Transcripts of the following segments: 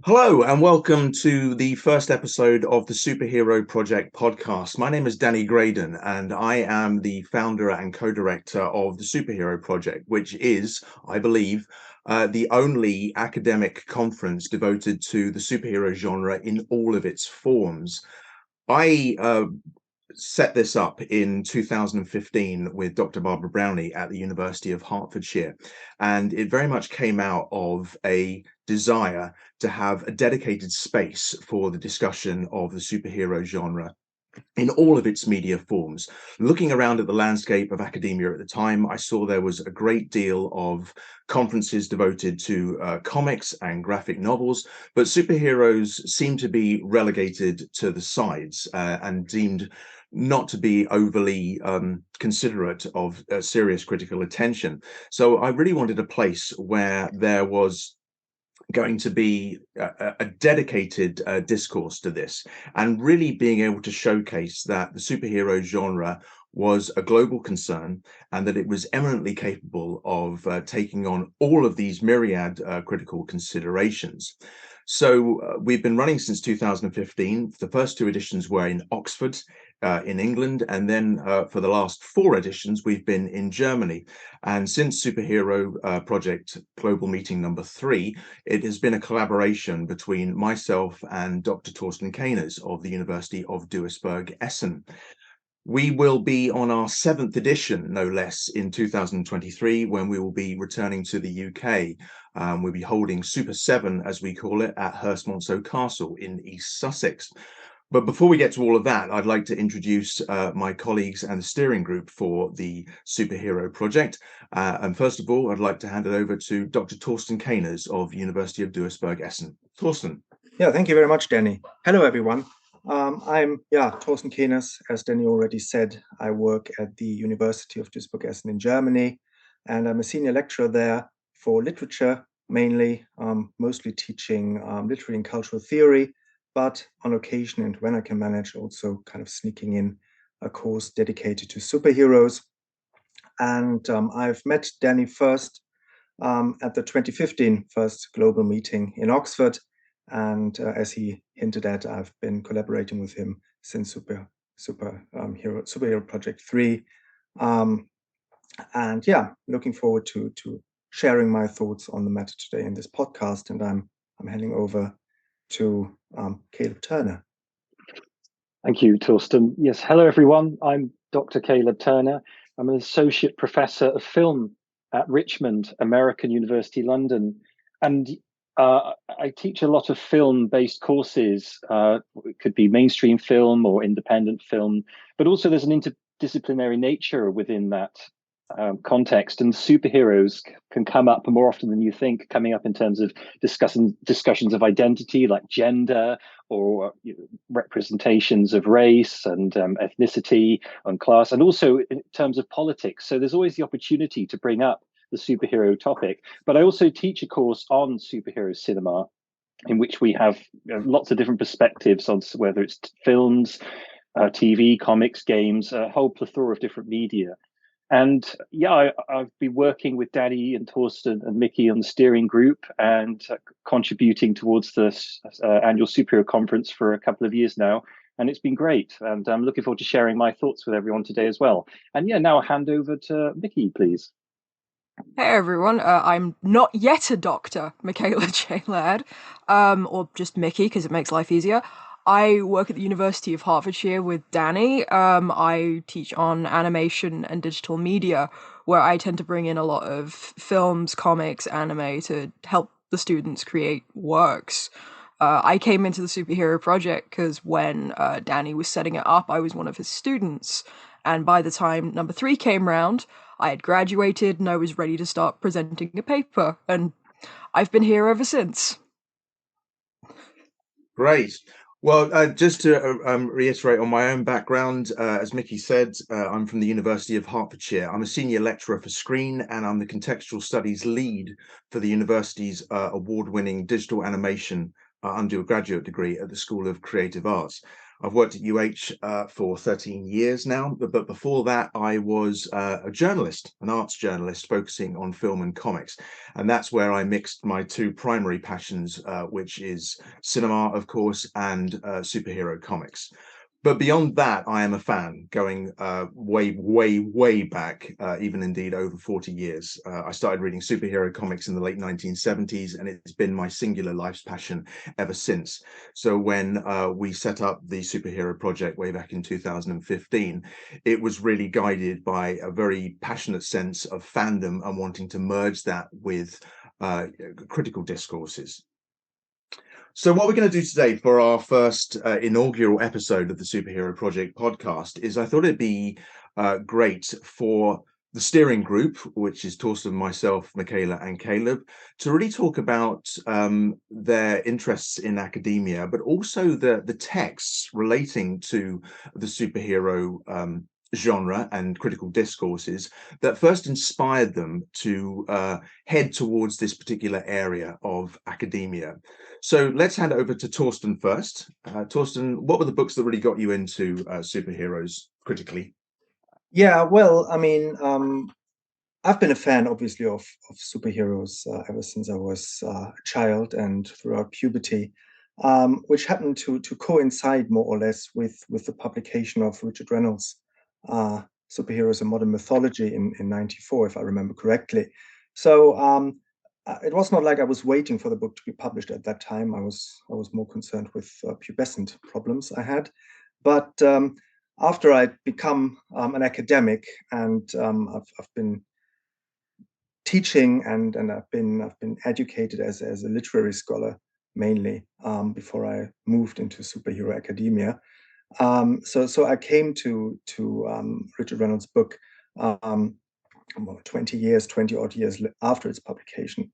Hello and welcome to the first episode of the Superhero Project podcast. My name is Danny Graydon and I am the founder and co-director of the Superhero Project, which is, I believe, the only academic conference devoted to the superhero genre in all of its forms. I set this up in 2015 with Dr. Barbara Brownlee at the University of Hertfordshire. And it very much came out of a desire to have a dedicated space for the discussion of the superhero genre in all of its media forms. Looking around at the landscape of academia at the time, I saw there was a great deal of conferences devoted to comics and graphic novels, but superheroes seemed to be relegated to the sides and deemed not to be overly considerate of serious critical attention. So I really wanted a place where there was going to be a dedicated discourse to this, and really being able to showcase that the superhero genre was a global concern and that it was eminently capable of taking on all of these myriad critical considerations. So we've been running since 2015. The first two editions were in Oxford, in England, and then for the last four editions, we've been in Germany. And since Superhero Project Global Meeting number 3, it has been a collaboration between myself and Dr. Torsten Caeners of the University of Duisburg-Essen. We will be on our 7th edition, no less, in 2023, when we will be returning to the UK. We'll be holding Super 7, as we call it, at Hurstmonceux Castle in East Sussex. But before we get to all of that, I'd like to introduce my colleagues and the steering group for the Superhero Project. And first of all, I'd like to hand it over to Dr. Torsten Caeners of University of Duisburg-Essen. Torsten. Yeah, thank you very much, Danny. Hello, everyone. I'm Torsten Caeners. As Danny already said, I work at the University of Duisburg-Essen in Germany, and I'm a senior lecturer there for literature, mainly, mostly teaching literary and cultural theory, but on occasion and when I can manage, also kind of sneaking in a course dedicated to superheroes. And I've met Danny first at the 2015 first global meeting in Oxford. And as he hinted at, I've been collaborating with him since Superhero Project 3. And yeah, looking forward to sharing my thoughts on the matter today in this podcast. And I'm handing over to Caleb Turner. Thank you, Torsten. Yes, hello, everyone. I'm Dr. Caleb Turner. I'm an associate professor of film at Richmond, American University, London. And I teach a lot of film-based courses. It could be mainstream film or independent film, but also there's an interdisciplinary nature within that context, and superheroes can come up more often than you think, coming up in terms of discussions of identity, like gender, or representations of race and ethnicity and class, and also in terms of politics. So there's always the opportunity to bring up the superhero topic. But I also teach a course on superhero cinema, in which we have lots of different perspectives on whether it's films, TV, comics, games, a whole plethora of different media. And yeah, I've been working with Danny and Torsten and Mickey on the steering group and contributing towards the annual superhero conference for a couple of years now. And it's been great. And I'm looking forward to sharing my thoughts with everyone today as well. And yeah, now I'll hand over to Mickey, please. Hey everyone, I'm not yet a doctor, Mikayla J. Laird, or just Mickey because it makes life easier. I work at the University of Hertfordshire with Danny. I teach on animation and digital media, where I tend to bring in a lot of films, comics, anime to help the students create works. I came into the Superhero Project because when Danny was setting it up, I was one of his students. And by the time number 3 came round, I had graduated and I was ready to start presenting a paper. And I've been here ever since. Great. Well, just to reiterate on my own background, as Mickey said, I'm from the University of Hertfordshire. I'm a senior lecturer for screen, and I'm the contextual studies lead for the university's award-winning digital animation undergraduate degree at the School of Creative Arts. I've worked at UH for 13 years now, but before that, I was a journalist, an arts journalist focusing on film and comics. And that's where I mixed my two primary passions, which is cinema, of course, and superhero comics. But beyond that, I am a fan going way, way, way back, even indeed over 40 years. I started reading superhero comics in the late 1970s, and it's been my singular life's passion ever since. So when we set up the superhero project way back in 2015, it was really guided by a very passionate sense of fandom and wanting to merge that with critical discourses. So what we're going to do today for our first inaugural episode of the Superhero Project podcast is I thought it'd be great for the steering group, which is Torsten, myself, Mikayla and Caleb, to really talk about their interests in academia, but also the texts relating to the superhero genre and critical discourses that first inspired them to head towards this particular area of academia. So let's hand it over to Torsten first. Torsten, what were the books that really got you into superheroes critically? Yeah, well, I mean, I've been a fan, obviously, of superheroes ever since I was a child and throughout puberty, which happened to coincide more or less with the publication of Richard Reynolds' Superheroes and Modern Mythology in '94, if I remember correctly. So it was not like I was waiting for the book to be published at that time. I was more concerned with pubescent problems I had. But after I'd become an academic and I've been teaching and I've been educated as a literary scholar mainly before I moved into superhero academia. So I came to Richard Reynolds' book 20 odd years after its publication,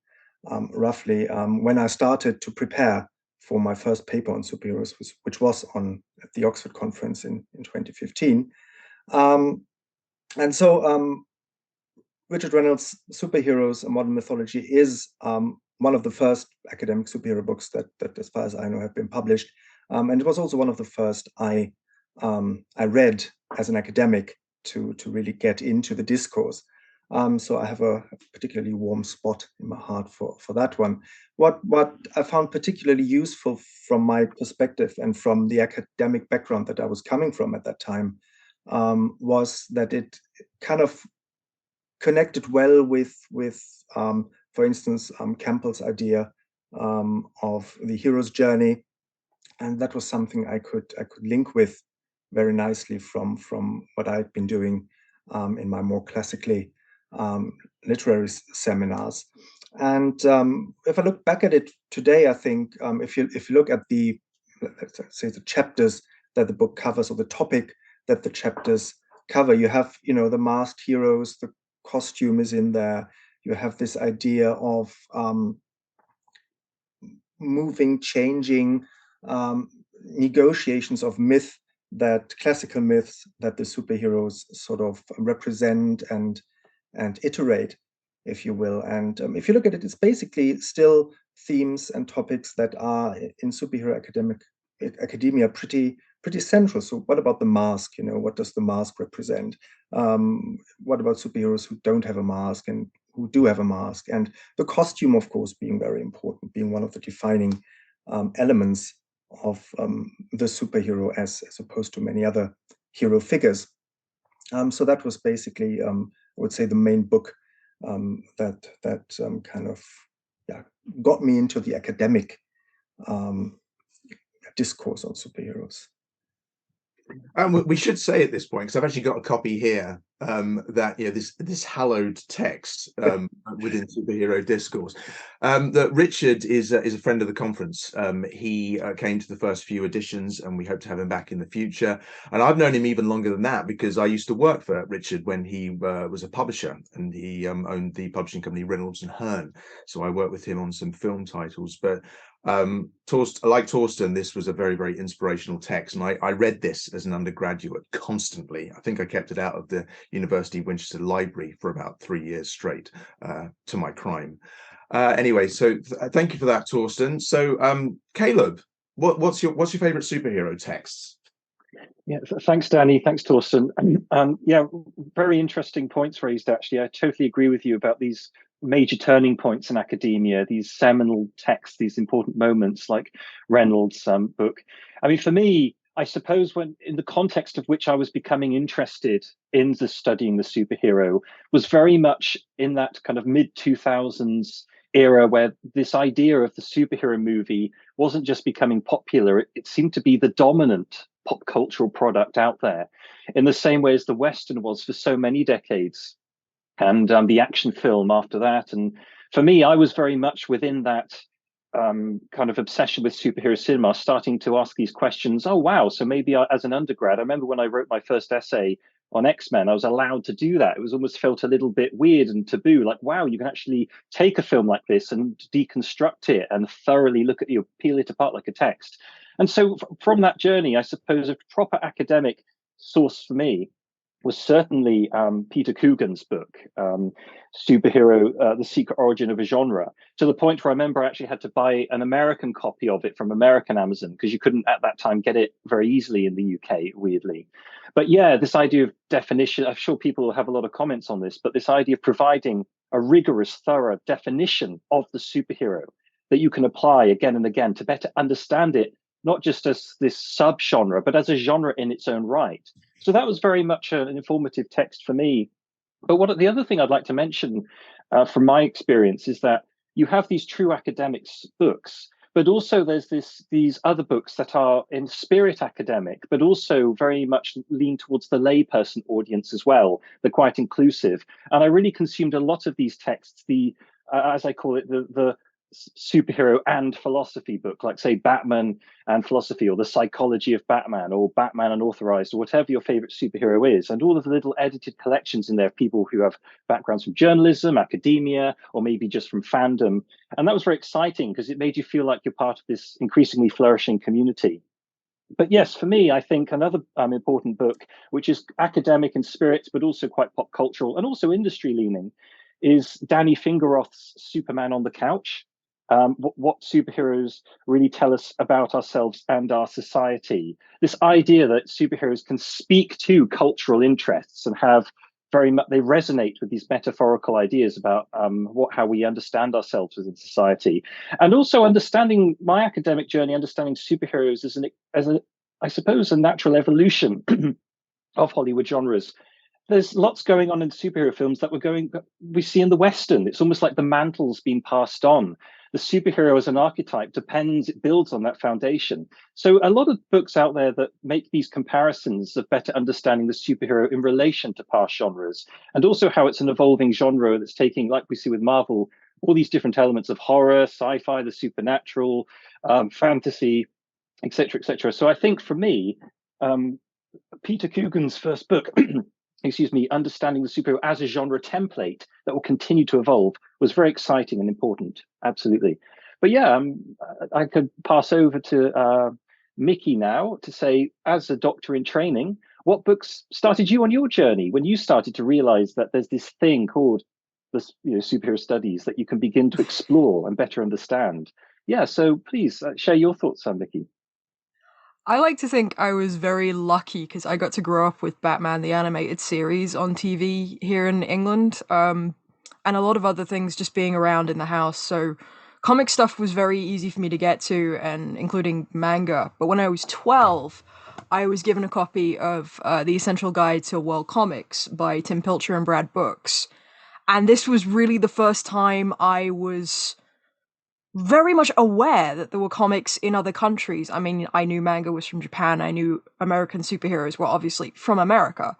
roughly, when I started to prepare for my first paper on superheroes, which was on at the Oxford conference in 2015. And so Richard Reynolds' Superheroes and Modern Mythology is one of the first academic superhero books that, as far as I know, have been published. And it was also one of the first I read as an academic to really get into the discourse. So I have a particularly warm spot in my heart for that one. What I found particularly useful from my perspective and from the academic background that I was coming from at that time was that it kind of connected well with for instance, Campbell's idea of the hero's journey, and that was something I could link with very nicely from what I'd been doing in my more classically literary seminars. And if I look back at it today, I think if you look at the, let's say, the chapters that the book covers or the topic that the chapters cover, you have, the masked heroes, the costume is in there. You have this idea of moving, changing negotiations of myth, that classical myths that the superheroes sort of represent and iterate, if you will. And if you look at it, it's basically still themes and topics that are in superhero academia pretty central. So what about the mask? What does the mask represent? What about superheroes who don't have a mask and who do have a mask? And the costume, of course, being very important, being one of the defining elements of the superhero as opposed to many other hero figures. So that was basically, I would say, the main book that kind of got me into the academic discourse on superheroes. We should say at this point, because I've actually got a copy here, that this hallowed text within superhero discourse, that Richard is a friend of the conference. He came to the first few editions, and we hope to have him back in the future. And I've known him even longer than that, because I used to work for Richard when he was a publisher, and he owned the publishing company Reynolds and Hearn. So I worked with him on some film titles. But like Torsten, this was a very, very inspirational text, and I read this as an undergraduate constantly. I think I kept it out of the University of Winchester library for about 3 years straight, to my crime. Anyway, so thank you for that, Torsten. So Caleb, what's your favorite superhero texts? Yeah, thanks, Danny. Thanks, Torsten. Yeah, very interesting points raised, actually. I totally agree with you about these major turning points in academia, these seminal texts, these important moments like Reynolds' book. I mean, for me, I suppose when in the context of which I was becoming interested in the studying the superhero was very much in that kind of mid 2000s era where this idea of the superhero movie wasn't just becoming popular, it seemed to be the dominant pop cultural product out there in the same way as the Western was for so many decades. And the action film after that. And for me, I was very much within that kind of obsession with superhero cinema, starting to ask these questions. Oh, wow. So maybe as an undergrad, I remember when I wrote my first essay on X-Men, I was allowed to do that. It was almost felt a little bit weird and taboo. Like, wow, you can actually take a film like this and deconstruct it and thoroughly look at you, peel it apart like a text. And so from that journey, I suppose a proper academic source for me was certainly Peter Coogan's book, Superhero, The Secret Origin of a Genre, to the point where I remember I actually had to buy an American copy of it from American Amazon because you couldn't at that time get it very easily in the UK, weirdly. But yeah, this idea of definition, I'm sure people will have a lot of comments on this, but this idea of providing a rigorous, thorough definition of the superhero that you can apply again and again to better understand it, not just as this subgenre, but as a genre in its own right. So that was very much an informative text for me. But the other thing I'd like to mention from my experience is that you have these true academics books, but also there's these other books that are in spirit academic, but also very much lean towards the layperson audience as well. They're quite inclusive. And I really consumed a lot of these texts, as I call it, the superhero and philosophy book, like say Batman and philosophy, or the psychology of Batman, or Batman unauthorized, or whatever your favorite superhero is, and all of the little edited collections in there of people who have backgrounds from journalism, academia, or maybe just from fandom. And that was very exciting because it made you feel like you're part of this increasingly flourishing community. But yes, for me, I think another important book, which is academic in spirit, but also quite pop cultural and also industry leaning, is Danny Fingeroth's Superman on the Couch. What superheroes really tell us about ourselves and our society. This idea that superheroes can speak to cultural interests and have very much, they resonate with these metaphorical ideas about how we understand ourselves within society. And also understanding my academic journey, understanding superheroes as I suppose, a natural evolution of Hollywood genres. There's lots going on in superhero films that we see in the Western. It's almost like the mantle's been passed on. The superhero as an archetype it builds on that foundation. So a lot of books out there that make these comparisons of better understanding the superhero in relation to past genres, and also how it's an evolving genre that's taking, like we see with Marvel, all these different elements of horror, sci-fi, the supernatural, fantasy, etc., etc. So I think for me, Peter Coogan's first book, excuse me, understanding the superhero as a genre template that will continue to evolve was very exciting and important. Absolutely. But yeah, I could pass over to Mickey now to say, as a doctor in training, what books started you on your journey when you started to realize that there's this thing called the superhero studies that you can begin to explore and better understand? Yeah, so please share your thoughts on Mickey. I like to think I was very lucky because I got to grow up with Batman the animated series on TV here in England, and a lot of other things just being around in the house. So comic stuff was very easy for me to get to, and including manga. But when I was 12, I was given a copy of The Essential Guide to World Comics by Tim Pilcher and Brad Books. And this was really the first time I was very much aware that there were comics in other countries. I mean, I knew manga was from Japan, I knew American superheroes were obviously from America,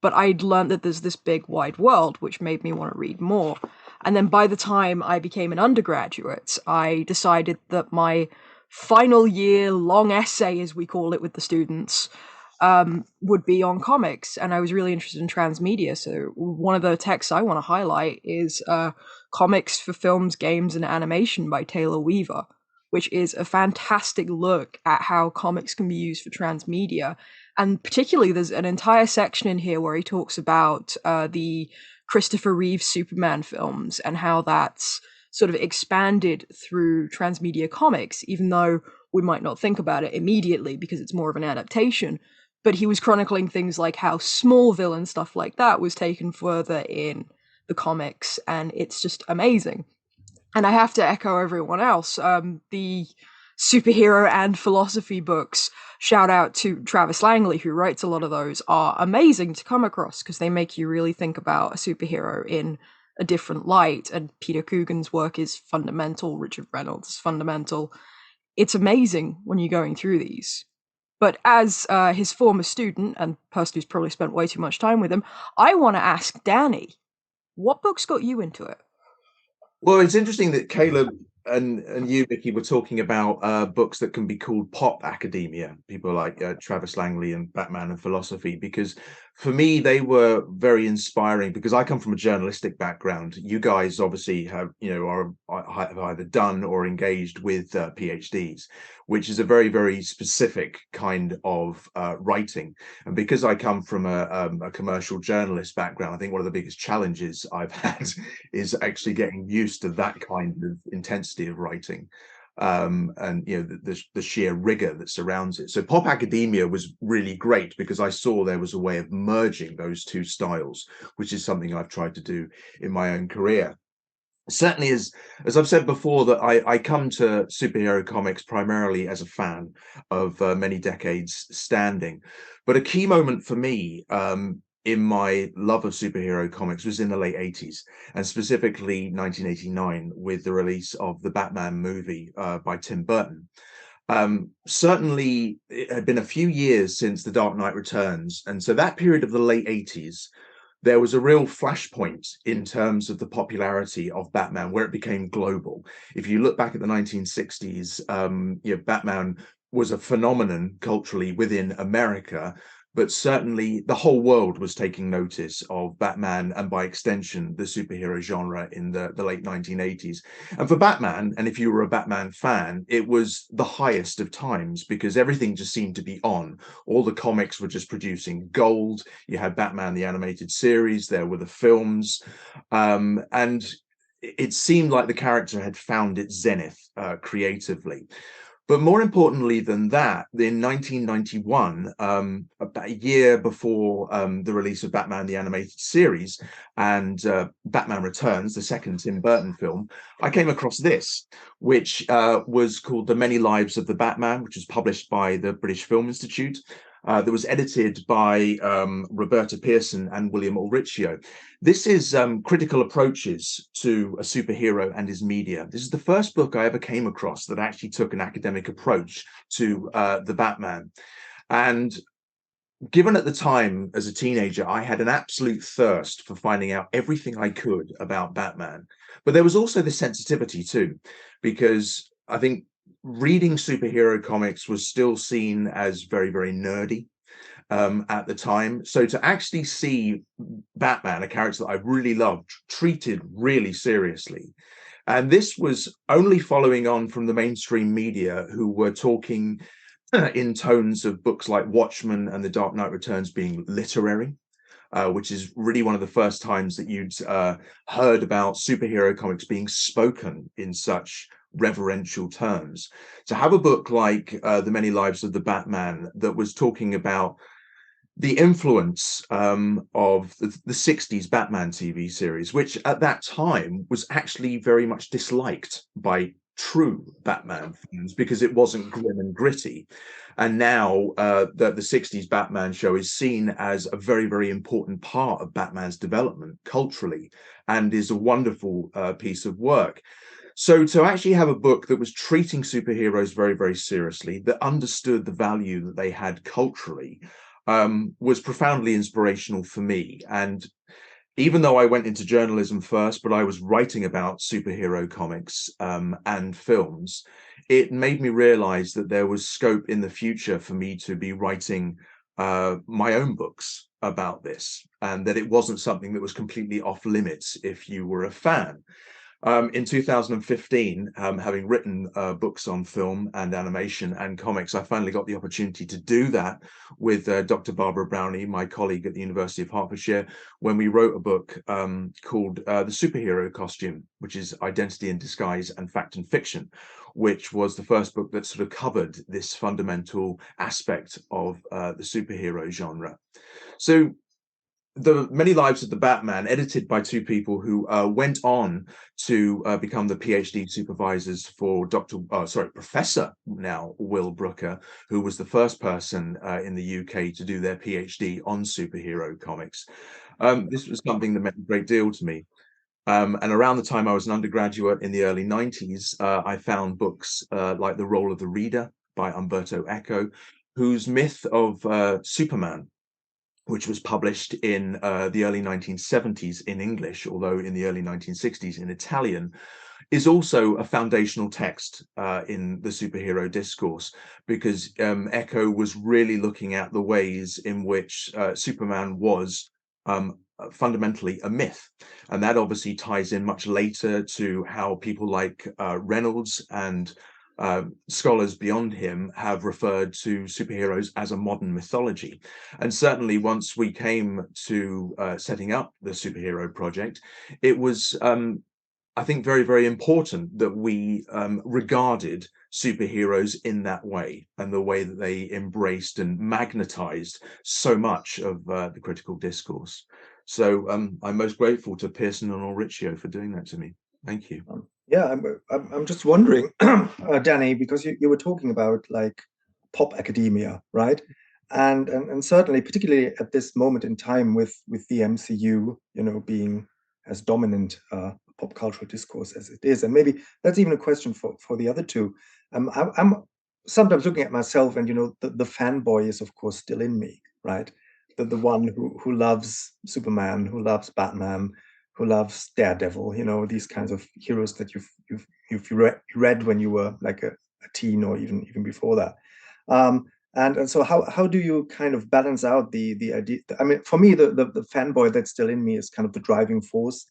but I'd learned that there's this big wide world, which made me want to read more. And then by the time I became an undergraduate, I decided that my final year long essay, as we call it with the students, would be on comics, and I was really interested in transmedia. So one of the texts I want to highlight is Comics for Films, Games, and Animation by Taylor Weaver, which is a fantastic look at how comics can be used for transmedia. And particularly, there's an entire section in here where he talks about the Christopher Reeve Superman films and how that's sort of expanded through transmedia comics, even though we might not think about it immediately because it's more of an adaptation. but he was chronicling things like how Smallville and stuff like that was taken further in the comics, and it's just amazing. And I have to echo everyone else. The superhero and philosophy books, shout out to Travis Langley, who writes a lot of those, are amazing to come across because they make you really think about a superhero in a different light. And Peter Coogan's work is fundamental. Richard Reynolds is fundamental. It's amazing when you're going through these. But as his former student and person who's probably spent way too much time with him, I want to ask Danny, what books got you into it? Well, it's interesting that Caleb and you, Vicky, were talking about books that can be called pop academia. People like Travis Langley and Batman and Philosophy, because for me they were very inspiring. Because I come from a journalistic background. You guys obviously have, have either done or engaged with PhDs, which is a very, very specific kind of writing. And because I come from a commercial journalist background, I think one of the biggest challenges I've had is actually getting used to that kind of intensity of writing, and the sheer rigor that surrounds it. So pop academia was really great because I saw there was a way of merging those two styles, which is something I've tried to do in my own career. Certainly, as I've said before, that I come to superhero comics primarily as a fan of many decades standing. But a key moment for me in my love of superhero comics was in the late 80s, and specifically 1989 with the release of the Batman movie by Tim Burton. Certainly, it had been a few years since The Dark Knight Returns, and so that period of the late 80s, there was a real flashpoint in terms of the popularity of Batman, where it became global. If you look back at the 1960s, Batman was a phenomenon culturally within America, but certainly the whole world was taking notice of Batman and by extension the superhero genre in the late 1980s. And for Batman, and if you were a Batman fan, it was the highest of times because everything just seemed to be on. All the comics were just producing gold. You had Batman the animated series, there were the films, and it seemed like the character had found its zenith creatively. But more importantly than that, in 1991, about a year before the release of Batman the Animated Series and Batman Returns, the second Tim Burton film, I came across this, which was called The Many Lives of the Batman, which was published by the British Film Institute. That was edited by Roberta Pearson and William Ulricchio. This is critical approaches to a superhero and his media. This is the first book I ever came across that actually took an academic approach to the Batman. And given at the time as a teenager, I had an absolute thirst for finding out everything I could about Batman. But there was also the sensitivity too, because I think reading superhero comics was still seen as very, very nerdy at the time. So to actually see Batman, a character that I really loved, treated really seriously. And this was only following on from the mainstream media who were talking in tones of books like Watchmen and The Dark Knight Returns being literary. Which is really one of the first times that you'd heard about superhero comics being spoken in such reverential terms. To have a book like The Many Lives of the Batman that was talking about the influence of the 60s Batman TV series, which at that time was actually very much disliked by true Batman fans because it wasn't grim and gritty. And now the 60s Batman show is seen as a very, very important part of Batman's development culturally and is a wonderful piece of work. So to actually have a book that was treating superheroes very, very seriously, that understood the value that they had culturally, was profoundly inspirational for me. And even though I went into journalism first, but I was writing about superhero comics and films, it made me realize that there was scope in the future for me to be writing my own books about this, and that it wasn't something that was completely off limits if you were a fan. In 2015, having written books on film and animation and comics, I finally got the opportunity to do that with Dr. Barbara Brownie, my colleague at the University of Hertfordshire, when we wrote a book called The Superhero Costume, which is Identity in Disguise and Fact and Fiction, which was the first book that sort of covered this fundamental aspect of the superhero genre. So The Many Lives of the Batman, edited by two people who went on to become the PhD supervisors for Professor now Will Brooker, who was the first person in the UK to do their PhD on superhero comics. This was something that meant a great deal to me. And around the time I was an undergraduate in the early 90s, I found books like The Role of the Reader by Umberto Eco, whose myth of Superman, which was published in the early 1970s in English, although in the early 1960s in Italian, is also a foundational text in the superhero discourse, because Eco was really looking at the ways in which Superman was fundamentally a myth. And that obviously ties in much later to how people like Reynolds and scholars beyond him have referred to superheroes as a modern mythology. And certainly once we came to setting up the superhero project, it was, I think, very, very important that we regarded superheroes in that way, and the way that they embraced and magnetized so much of the critical discourse. So I'm most grateful to Pearson and Ulriccio for doing that to me. Thank you. Yeah, I'm just wondering, Danny, because you were talking about like pop academia, right? And certainly, particularly at this moment in time with the MCU, being as dominant pop cultural discourse as it is, and maybe that's even a question for the other two. I'm sometimes looking at myself, and the fanboy is of course still in me, right? The one who loves Superman, who loves Batman, who loves Daredevil, these kinds of heroes that you've read when you were like a teen, or even before that. And so how do you kind of balance out the idea? I mean, for me, the fanboy that's still in me is kind of the driving force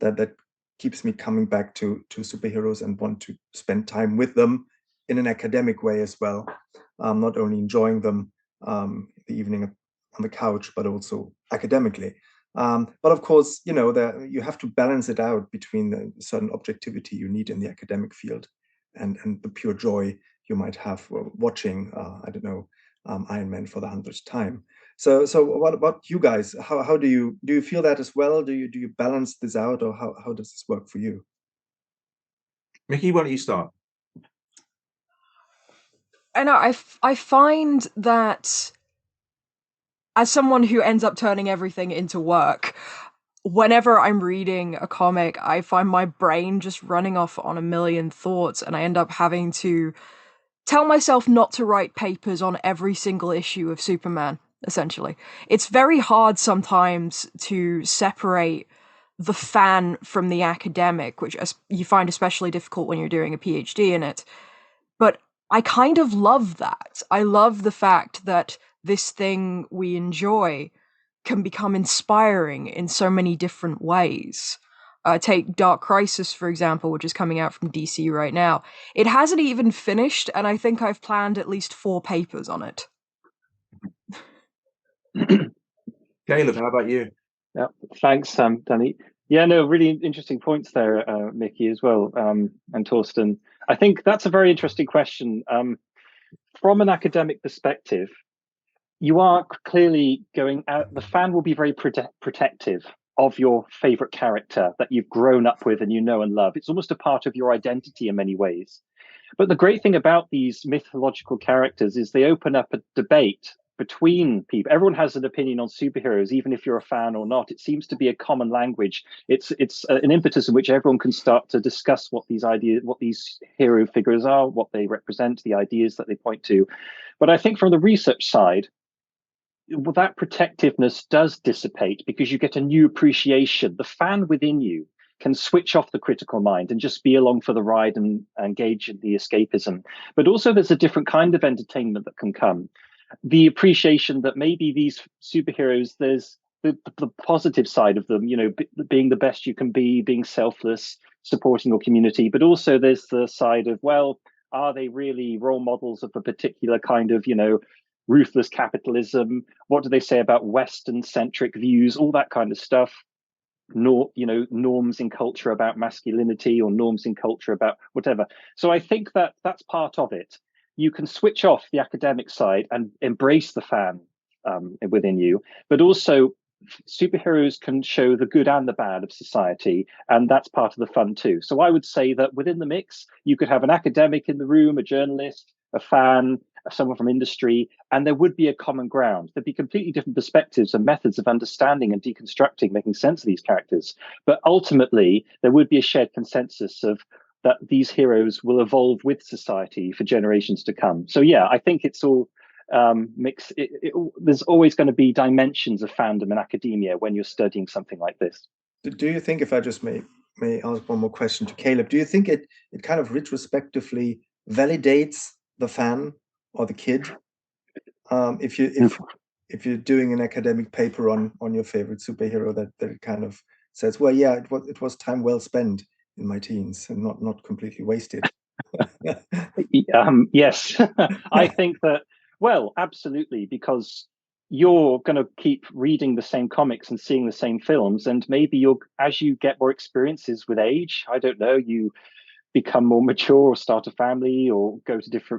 that keeps me coming back to superheroes and want to spend time with them in an academic way as well. Not only enjoying them the evening on the couch, but also academically. But of course, you have to balance it out between the certain objectivity you need in the academic field and the pure joy you might have watching, I don't know, Iron Man for the 100th time. So what about you guys? How do you feel that as well? Do you balance this out, or how does this work for you? Mickey, why don't you start? I know I find that, as someone who ends up turning everything into work, whenever I'm reading a comic, I find my brain just running off on a million thoughts, and I end up having to tell myself not to write papers on every single issue of Superman, essentially. It's very hard sometimes to separate the fan from the academic, which you find especially difficult when you're doing a PhD in it. But I kind of love that. I love the fact that this thing we enjoy can become inspiring in so many different ways. Take Dark Crisis, for example, which is coming out from DC right now. It hasn't even finished, and I think I've planned at least 4 papers on it. Caleb, how about you? Yeah, thanks, Danny. Yeah, no, really interesting points there, Mickey, as well, and Torsten. I think that's a very interesting question. From an academic perspective, you are clearly going out, the fan will be very protective of your favorite character that you've grown up with and and love. It's almost a part of your identity in many ways. But the great thing about these mythological characters is they open up a debate between people. Everyone has an opinion on superheroes, even if you're a fan or not. It seems to be a common language. It's an impetus in which everyone can start to discuss what these ideas, what these hero figures are, what they represent, the ideas that they point to. But I think from the research side, that protectiveness does dissipate because you get a new appreciation. The fan within you can switch off the critical mind and just be along for the ride and engage in the escapism. But also there's a different kind of entertainment that can come. The appreciation that maybe these superheroes, there's the positive side of them, being the best you can be, being selfless, supporting your community, but also there's the side of, well, are they really role models of a particular kind of, ruthless capitalism? What do they say about Western-centric views? All that kind of stuff. Norms in culture about masculinity, or norms in culture about whatever. So I think that that's part of it. You can switch off the academic side and embrace the fan within you, but also superheroes can show the good and the bad of society, and that's part of the fun too. So I would say that within the mix, you could have an academic in the room, a journalist, a fan, someone from industry, and there would be a common ground. There'd be completely different perspectives and methods of understanding and deconstructing, making sense of these characters. But ultimately, there would be a shared consensus of that these heroes will evolve with society for generations to come. So yeah, I think it's all mix. There's always going to be dimensions of fandom in academia when you're studying something like this. Do you think, if I just may ask one more question to Caleb, do you think it kind of retrospectively validates the fan or the kid if you're doing an academic paper on your favorite superhero, that it kind of says, well, yeah, it was time well spent in my teens and not completely wasted? Yes, I think that, well, absolutely, because you're going to keep reading the same comics and seeing the same films, and maybe as you get more experiences with age, I don't know, you become more mature or start a family or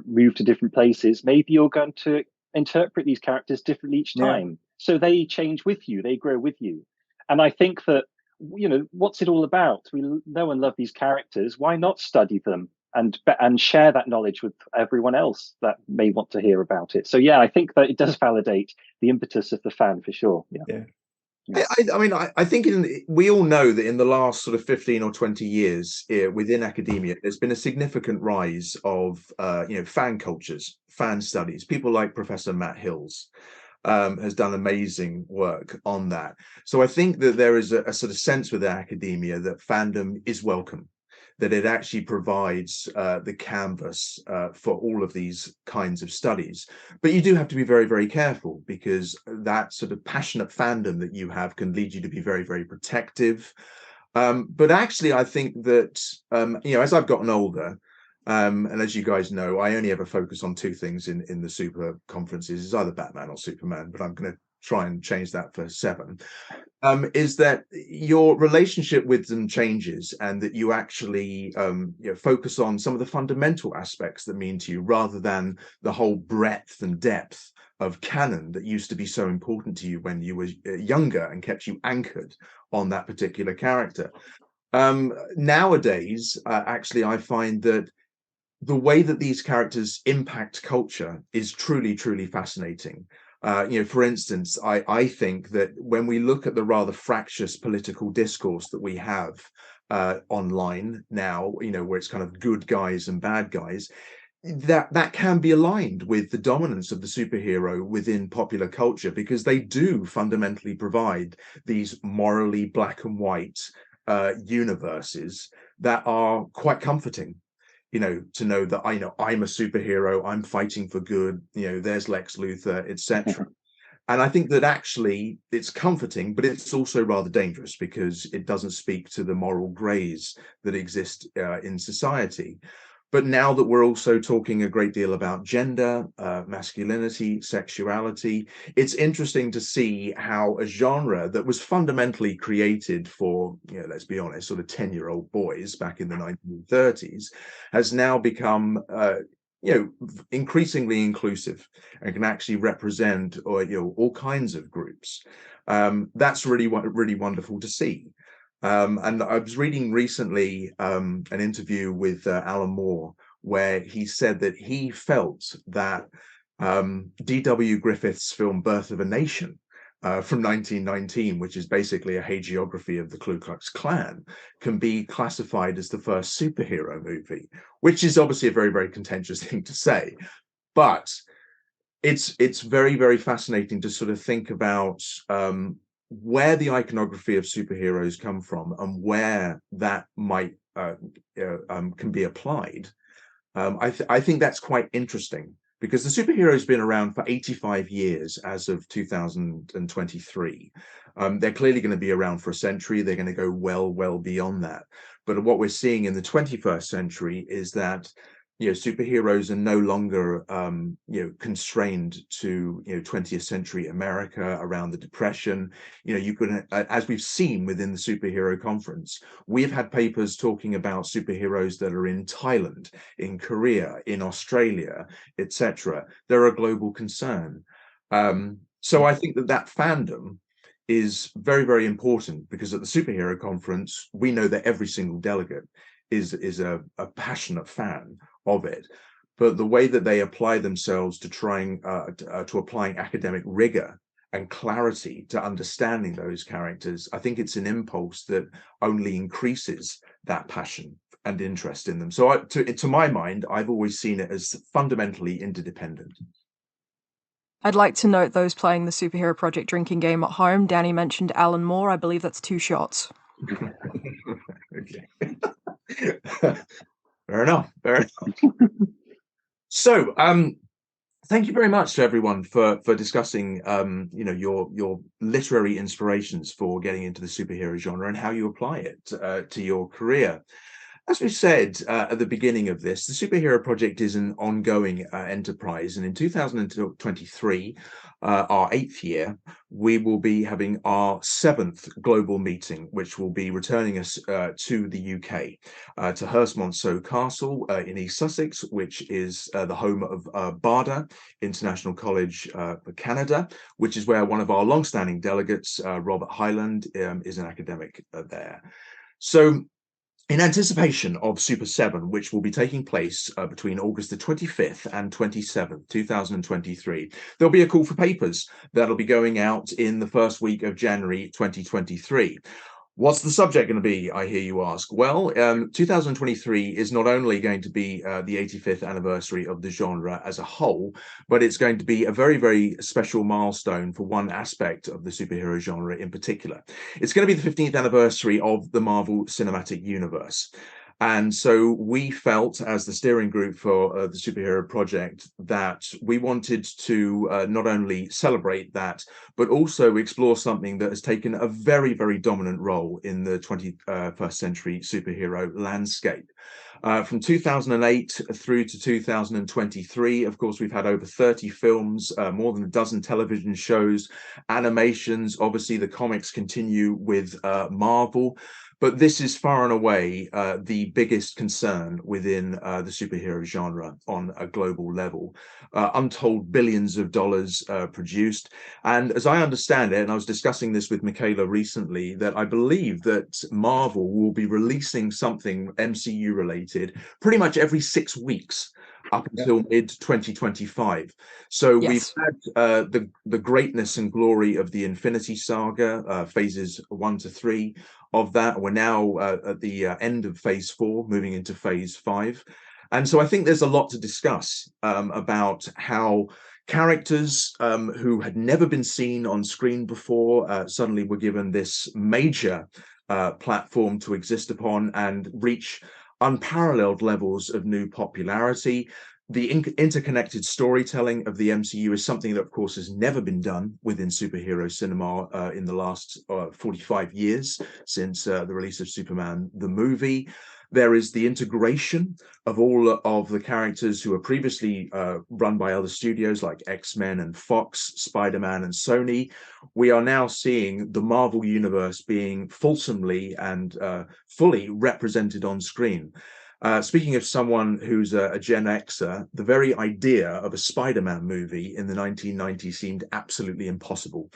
move to different places, maybe you're going to interpret these characters differently each time. So they change with you, they grow with you. And I think that, what's it all about? We know and love these characters. Why not study them and share that knowledge with everyone else that may want to hear about it? So yeah, I think that it does validate the impetus of the fan for sure. Yeah. I think we all know that in the last sort of 15 or 20 years within academia, there's been a significant rise of fan cultures, fan studies. People like Professor Matt Hills has done amazing work on that. So I think that there is a sort of sense within academia that fandom is welcome, that it actually provides the canvas for all of these kinds of studies. But you do have to be very, very careful, because that sort of passionate fandom that you have can lead you to be very, very protective. But actually, I think that, as I've gotten older, and as you guys know, I only ever focus on two things in the super conferences. It's either Batman or Superman, but I'm going to try and change that for 7. Is that your relationship with them changes, and that you actually focus on some of the fundamental aspects that mean to you, rather than the whole breadth and depth of canon that used to be so important to you when you were younger and kept you anchored on that particular character. Nowadays, actually, I find that the way that these characters impact culture is truly, truly fascinating. For instance, I think that when we look at the rather fractious political discourse that we have online now, where it's kind of good guys and bad guys, that can be aligned with the dominance of the superhero within popular culture, because they do fundamentally provide these morally black and white universes that are quite comforting. To know that I'm a superhero, I'm fighting for good, there's Lex Luthor, etc. And I think that actually it's comforting, but it's also rather dangerous, because it doesn't speak to the moral grays that exist in society. But now that we're also talking a great deal about gender, masculinity, sexuality, it's interesting to see how a genre that was fundamentally created for, let's be honest, sort of 10-year-old boys back in the 1930s, has now become increasingly inclusive and can actually represent all kinds of groups. That's really wonderful to see. And I was reading recently an interview with Alan Moore, where he said that he felt that D.W. Griffith's film Birth of a Nation from 1919, which is basically a hagiography of the Ku Klux Klan, can be classified as the first superhero movie, which is obviously a very, very contentious thing to say. But it's very, very fascinating to sort of think about where the iconography of superheroes come from, and where that might can be applied. I think that's quite interesting, because the superhero's been around for 85 years as of 2023. They're clearly going to be around for a century. They're going to go well beyond that. But what we're seeing in the 21st century is that superheroes are no longer constrained to 20th century America around the Depression. You could, as we've seen within the superhero conference, we've had papers talking about superheroes that are in Thailand, in Korea, in Australia, etc. They're a global concern. So I think that fandom is very important, because at the superhero conference we know that every single delegate is a passionate fan of it, but the way that they apply themselves to trying to applying academic rigor and clarity to understanding those characters, I think it's an impulse that only increases that passion and interest in them. So to my mind, I've always seen it as fundamentally interdependent. I'd like to note those playing the Superhero Project drinking game at home. Danny mentioned Alan Moore. I believe that's 2 shots. Okay. Fair enough. So, thank you very much to everyone for discussing, your literary inspirations for getting into the superhero genre and how you apply it to your career. As we said at the beginning of this, the Superhero Project is an ongoing enterprise, and in 2023, our 8th year, we will be having our 7th global meeting, which will be returning us to the UK, to Hurstmonceux Castle in East Sussex, which is the home of BARDA, International College for Canada, which is where one of our long-standing delegates, Robert Hyland, is an academic there. So, in anticipation of Super 7, which will be taking place between August the 25th and 27th, 2023, there'll be a call for papers that'll be going out in the first week of January 2023. What's the subject going to be, I hear you ask? Well, 2023 is not only going to be the 85th anniversary of the genre as a whole, but it's going to be a very special milestone for one aspect of the superhero genre in particular. It's going to be the 15th anniversary of the Marvel Cinematic Universe. And so we felt, as the steering group for the Superhero Project, that we wanted to not only celebrate that, but also explore something that has taken a very dominant role in the 21st century superhero landscape. From 2008 through to 2023, of course, we've had over 30 films, more than a dozen television shows, animations. Obviously, the comics continue with Marvel. But this is far and away the biggest concern within the superhero genre on a global level. Untold billions of dollars produced. And as I understand it, and I was discussing this with Mikayla recently, that I believe that Marvel will be releasing something MCU related pretty much every 6 weeks up until mid-2025. So we've had the greatness and glory of the Infinity Saga, phases 1 to 3 of that. We're now at the end of phase 4, moving into phase 5. And so I think there's a lot to discuss about how characters who had never been seen on screen before suddenly were given this major platform to exist upon and reach unparalleled levels of new popularity. The interconnected storytelling of the MCU is something that, of course, has never been done within superhero cinema in the last 45 years since the release of Superman the movie. There is the integration of all of the characters who were previously run by other studios like X-Men and Fox, Spider-Man and Sony. We are now seeing the Marvel Universe being fulsomely and fully represented on screen. Speaking of someone who's a Gen Xer, the very idea of a Spider-Man movie in the 1990s seemed absolutely impossible,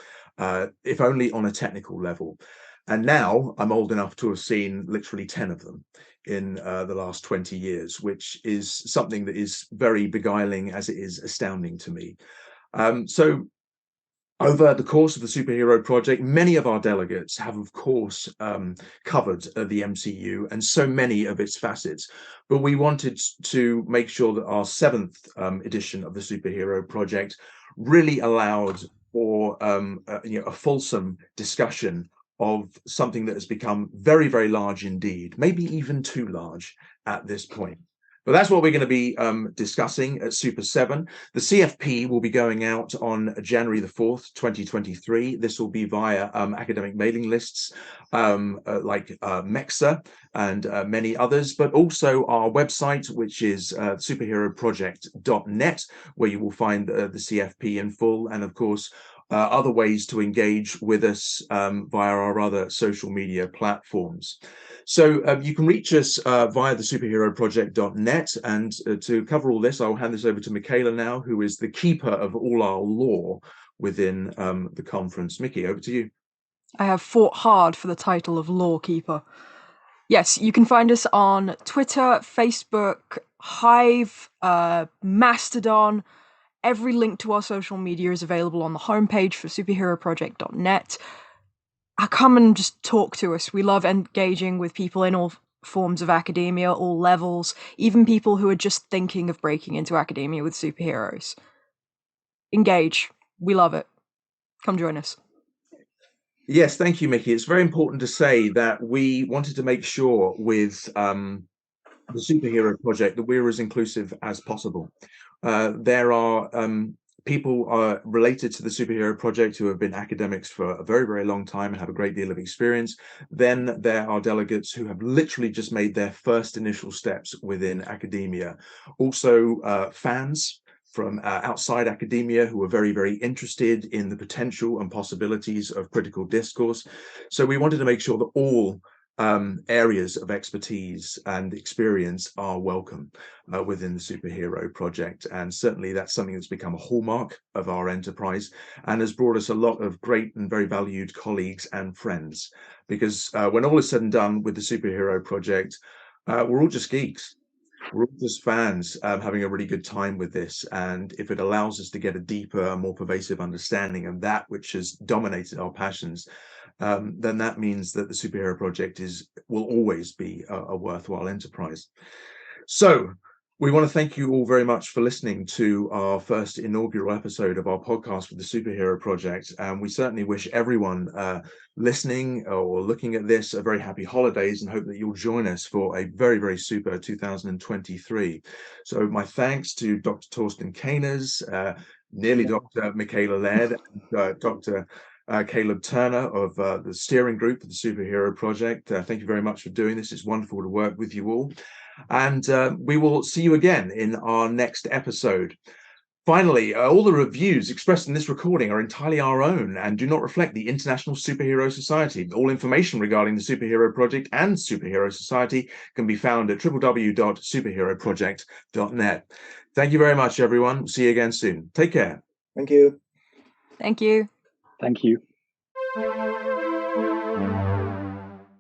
if only on a technical level. And now I'm old enough to have seen literally 10 of them in the last 20 years, which is something that is very beguiling as it is astounding to me. So over the course of the Superhero Project, many of our delegates have, of course, covered the MCU and so many of its facets. But we wanted to make sure that our 7th edition of the Superhero Project really allowed for a fulsome discussion of something that has become very large indeed, maybe even too large at this point. Well, that's what we're going to be discussing at Super 7. The CFP will be going out on January the 4th, 2023. This will be via academic mailing lists like MEXA and many others, but also our website, which is superheroproject.net, where you will find the CFP in full, and of course, other ways to engage with us via our other social media platforms. So you can reach us via the superheroproject.net. And to cover all this, I'll hand this over to Mikayla now, who is the keeper of all our lore within the conference. Mickey, over to you. I have fought hard for the title of lore keeper. Yes, you can find us on Twitter, Facebook, Hive, Mastodon. Every link to our social media is available on the homepage for superheroproject.net. Come and just talk to us. We love engaging with people in all forms of academia, all levels, even people who are just thinking of breaking into academia with superheroes. Engage. We love it. Come join us. Yes, thank you, Mickey. It's very important to say that we wanted to make sure with the Superhero Project that we're as inclusive as possible. There are people related to the Superhero Project who have been academics for a very, very long time and have a great deal of experience. Then there are delegates who have literally just made their first initial steps within academia. Also fans from outside academia who are very, very interested in the potential and possibilities of critical discourse. So we wanted to make sure that all areas of expertise and experience are welcome within the Superhero Project. And certainly that's something that's become a hallmark of our enterprise and has brought us a lot of great and very valued colleagues and friends. Because when all is said and done with the Superhero Project, we're all just geeks. We're all just fans having a really good time with this. And if it allows us to get a deeper, more pervasive understanding of that which has dominated our passions, then that means that the Superhero Project will always be a worthwhile enterprise. So we want to thank you all very much for listening to our first inaugural episode of our podcast with the Superhero Project. And we certainly wish everyone listening or looking at this a very happy holidays and hope that you'll join us for a very, very super 2023. So my thanks to Dr. Torsten Caeners, nearly Dr. Mikayla Laird, and Dr. Caleb Turner of the steering group of the Superhero Project. Thank you very much for doing this. It's wonderful to work with you all. And we will see you again in our next episode. Finally, all the reviews expressed in this recording are entirely our own and do not reflect the International Superhero Society. All information regarding the Superhero Project and Superhero Society can be found at www.superheroproject.net. Thank you very much, everyone. See you again soon. Take care. Thank you. Thank you. Thank you.